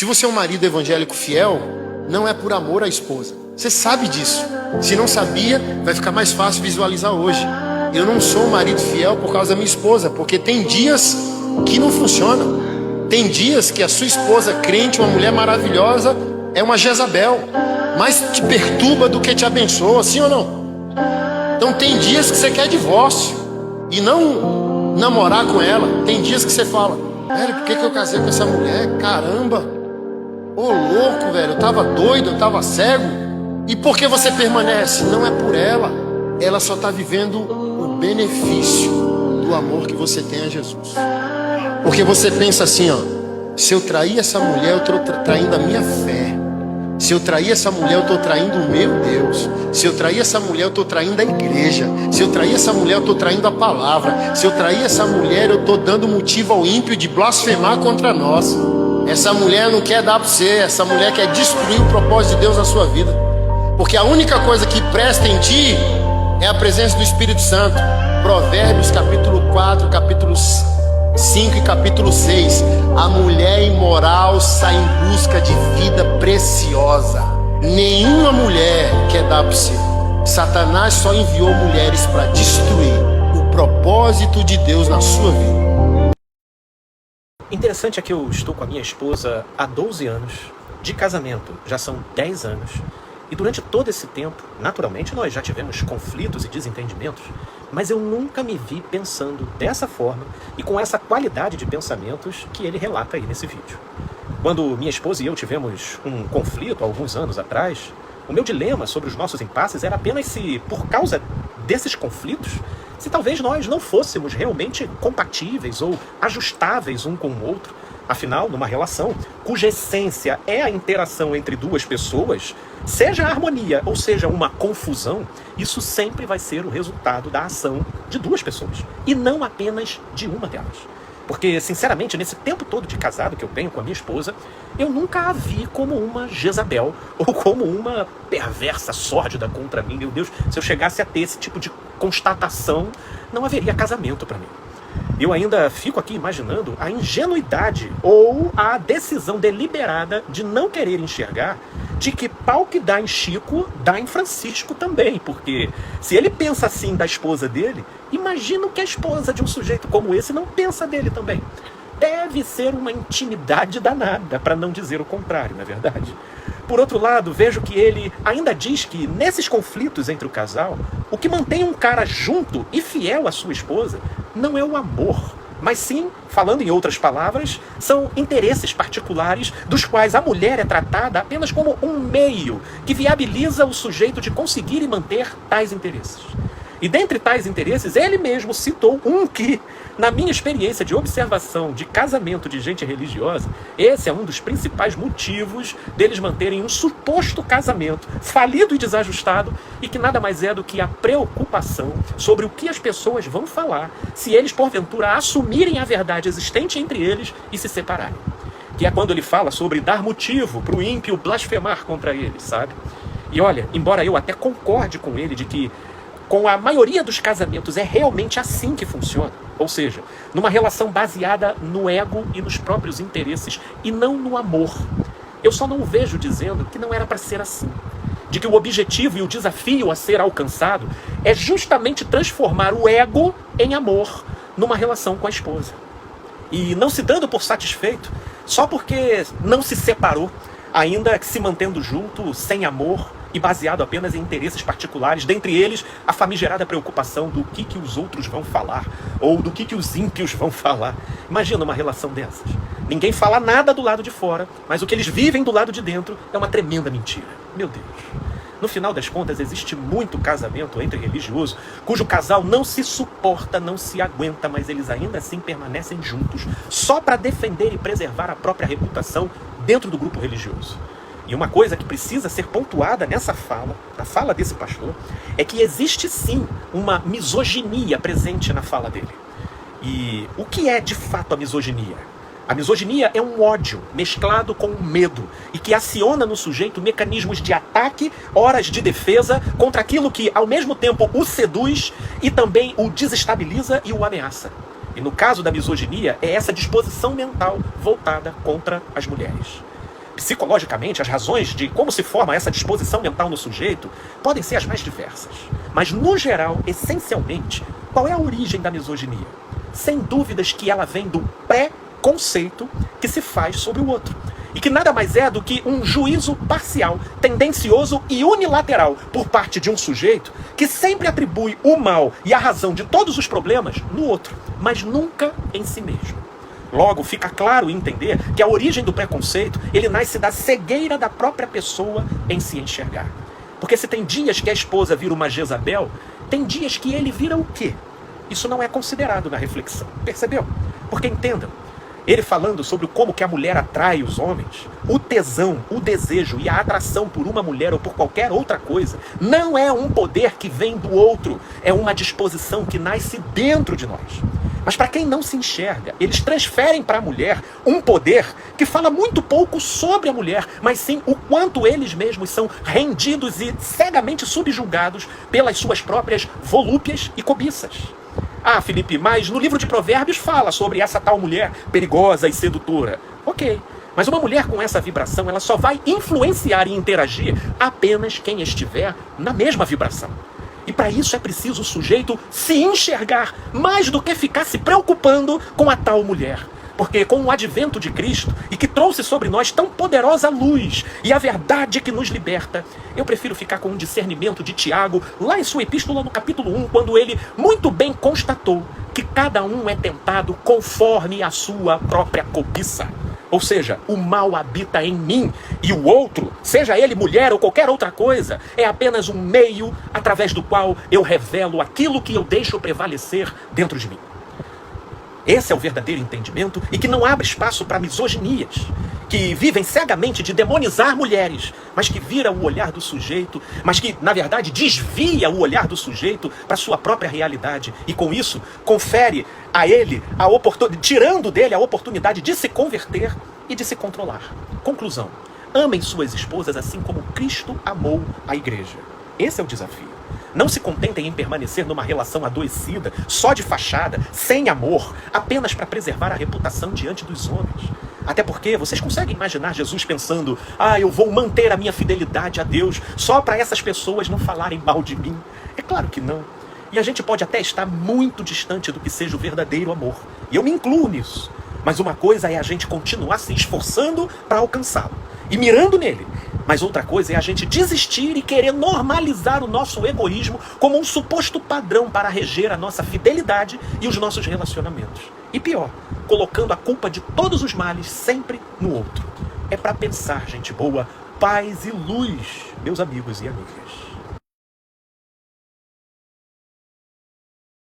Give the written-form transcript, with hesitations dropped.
Se você é um marido evangélico fiel, não é por amor à esposa. Você sabe disso. Se não sabia, vai ficar mais fácil visualizar hoje. Eu não sou um marido fiel por causa da minha esposa, porque tem dias que não funcionam. Tem dias que a sua esposa crente, uma mulher maravilhosa, é uma Jezabel. Mais te perturba do que te abençoa, sim ou não? Então tem dias que você quer divórcio e não namorar com ela. Tem dias que você fala: velho, por que eu casei com essa mulher? Caramba, ô louco, velho, eu tava doido, eu tava cego. E por que você permanece? Não é por ela. Ela só está vivendo o benefício do amor que você tem a Jesus. Porque você pensa assim, ó: se eu trair essa mulher, eu estou traindo a minha fé. Se eu trair essa mulher, eu estou traindo o meu Deus. Se eu trair essa mulher, eu estou traindo a igreja. Se eu trair essa mulher, eu estou traindo a palavra. Se eu trair essa mulher, eu estou dando motivo ao ímpio de blasfemar contra nós. Essa mulher não quer dar para você. Essa mulher quer destruir o propósito de Deus na sua vida. Porque a única coisa que presta em ti é a presença do Espírito Santo. Provérbios capítulo 4, capítulo 5 e capítulo 6. A mulher imoral sai em busca de vida preciosa. Nenhuma mulher quer dar para você. Satanás só enviou mulheres para destruir o propósito de Deus na sua vida. Interessante é que eu estou com a minha esposa há 12 anos. De casamento já são 10 anos. E durante todo esse tempo, naturalmente, nós já tivemos conflitos e desentendimentos, mas eu nunca me vi pensando dessa forma e com essa qualidade de pensamentos que ele relata aí nesse vídeo. Quando minha esposa e eu tivemos um conflito há alguns anos atrás, o meu dilema sobre os nossos impasses era apenas se, por causa desses conflitos, se talvez nós não fôssemos realmente compatíveis ou ajustáveis um com o outro. Afinal, numa relação cuja essência é a interação entre duas pessoas, seja a harmonia ou seja uma confusão, isso sempre vai ser o resultado da ação de duas pessoas, e não apenas de uma delas. Porque, sinceramente, nesse tempo todo de casado que eu tenho com a minha esposa, eu nunca a vi como uma Jezabel ou como uma perversa sórdida contra mim. Meu Deus, se eu chegasse a ter esse tipo de constatação, não haveria casamento para mim. Eu ainda fico aqui imaginando a ingenuidade ou a decisão deliberada de não querer enxergar de que pau que dá em Chico, dá em Francisco também. Porque se ele pensa assim da esposa dele, imagino que a esposa de um sujeito como esse não pensa dele também. Deve ser uma intimidade danada, para não dizer o contrário, não é verdade? Por outro lado, vejo que ele ainda diz que nesses conflitos entre o casal, o que mantém um cara junto e fiel à sua esposa não é o amor, mas sim, falando em outras palavras, são interesses particulares dos quais a mulher é tratada apenas como um meio que viabiliza o sujeito de conseguir e manter tais interesses. E dentre tais interesses, ele mesmo citou um que, na minha experiência de observação de casamento de gente religiosa, esse é um dos principais motivos deles manterem um suposto casamento falido e desajustado, e que nada mais é do que a preocupação sobre o que as pessoas vão falar se eles, porventura, assumirem a verdade existente entre eles e se separarem. Que é quando ele fala sobre dar motivo para o ímpio blasfemar contra eles, sabe? E olha, embora eu até concorde com ele de que com a maioria dos casamentos é realmente assim que funciona, ou seja, numa relação baseada no ego e nos próprios interesses, e não no amor. Eu só não o vejo dizendo que não era para ser assim, de que o objetivo e o desafio a ser alcançado é justamente transformar o ego em amor numa relação com a esposa. E não se dando por satisfeito, só porque não se separou, ainda que se mantendo junto, sem amor, e baseado apenas em interesses particulares, dentre eles a famigerada preocupação do que os outros vão falar, ou do que os ímpios vão falar. Imagina uma relação dessas. Ninguém fala nada do lado de fora, mas o que eles vivem do lado de dentro é uma tremenda mentira. Meu Deus. No final das contas, existe muito casamento entre religiosos, cujo casal não se suporta, não se aguenta, mas eles ainda assim permanecem juntos, só para defender e preservar a própria reputação dentro do grupo religioso. E uma coisa que precisa ser pontuada nessa fala, na fala desse pastor, é que existe sim uma misoginia presente na fala dele. E o que é de fato a misoginia? A misoginia é um ódio mesclado com um medo e que aciona no sujeito mecanismos de ataque, horas de defesa contra aquilo que ao mesmo tempo o seduz e também o desestabiliza e o ameaça. E no caso da misoginia é essa disposição mental voltada contra as mulheres. Psicologicamente, as razões de como se forma essa disposição mental no sujeito podem ser as mais diversas. Mas, no geral, essencialmente, qual é a origem da misoginia? Sem dúvidas que ela vem do preconceito que se faz sobre o outro. E que nada mais é do que um juízo parcial, tendencioso e unilateral por parte de um sujeito que sempre atribui o mal e a razão de todos os problemas no outro, mas nunca em si mesmo. Logo, fica claro entender que a origem do preconceito, ele nasce da cegueira da própria pessoa em se enxergar. Porque se tem dias que a esposa vira uma Jezabel, tem dias que ele vira o quê? Isso não é considerado na reflexão, percebeu? Porque entendam, ele falando sobre como que a mulher atrai os homens, o tesão, o desejo e a atração por uma mulher ou por qualquer outra coisa, não é um poder que vem do outro, é uma disposição que nasce dentro de nós. Mas para quem não se enxerga, eles transferem para a mulher um poder que fala muito pouco sobre a mulher, mas sim o quanto eles mesmos são rendidos e cegamente subjugados pelas suas próprias volúpias e cobiças. Ah, Felipe, mas no livro de Provérbios fala sobre essa tal mulher perigosa e sedutora. Ok, mas uma mulher com essa vibração, ela só vai influenciar e interagir apenas quem estiver na mesma vibração. E para isso é preciso o sujeito se enxergar mais do que ficar se preocupando com a tal mulher. Porque com o advento de Cristo, e que trouxe sobre nós tão poderosa luz, e a verdade que nos liberta, eu prefiro ficar com um discernimento de Tiago, lá em sua epístola no capítulo 1, quando ele muito bem constatou que cada um é tentado conforme a sua própria cobiça. Ou seja, o mal habita em mim, e o outro, seja ele mulher ou qualquer outra coisa, é apenas um meio através do qual eu revelo aquilo que eu deixo prevalecer dentro de mim. Esse é o verdadeiro entendimento e que não abre espaço para misoginias, que vivem cegamente de demonizar mulheres, mas que vira o olhar do sujeito, mas que, na verdade, desvia o olhar do sujeito para sua própria realidade e, com isso, confere a ele, tirando dele a oportunidade de se converter e de se controlar. Conclusão: amem suas esposas assim como Cristo amou a igreja. Esse é o desafio. Não se contentem em permanecer numa relação adoecida, só de fachada, sem amor, apenas para preservar a reputação diante dos homens. Até porque vocês conseguem imaginar Jesus pensando: eu vou manter a minha fidelidade a Deus só para essas pessoas não falarem mal de mim? É claro que não. E a gente pode até estar muito distante do que seja o verdadeiro amor. E eu me incluo nisso. Mas uma coisa é a gente continuar se esforçando para alcançá-lo e mirando nele. Mas outra coisa é a gente desistir e querer normalizar o nosso egoísmo como um suposto padrão para reger a nossa fidelidade e os nossos relacionamentos. E pior, colocando a culpa de todos os males sempre no outro. É para pensar, gente boa, paz e luz, meus amigos e amigas.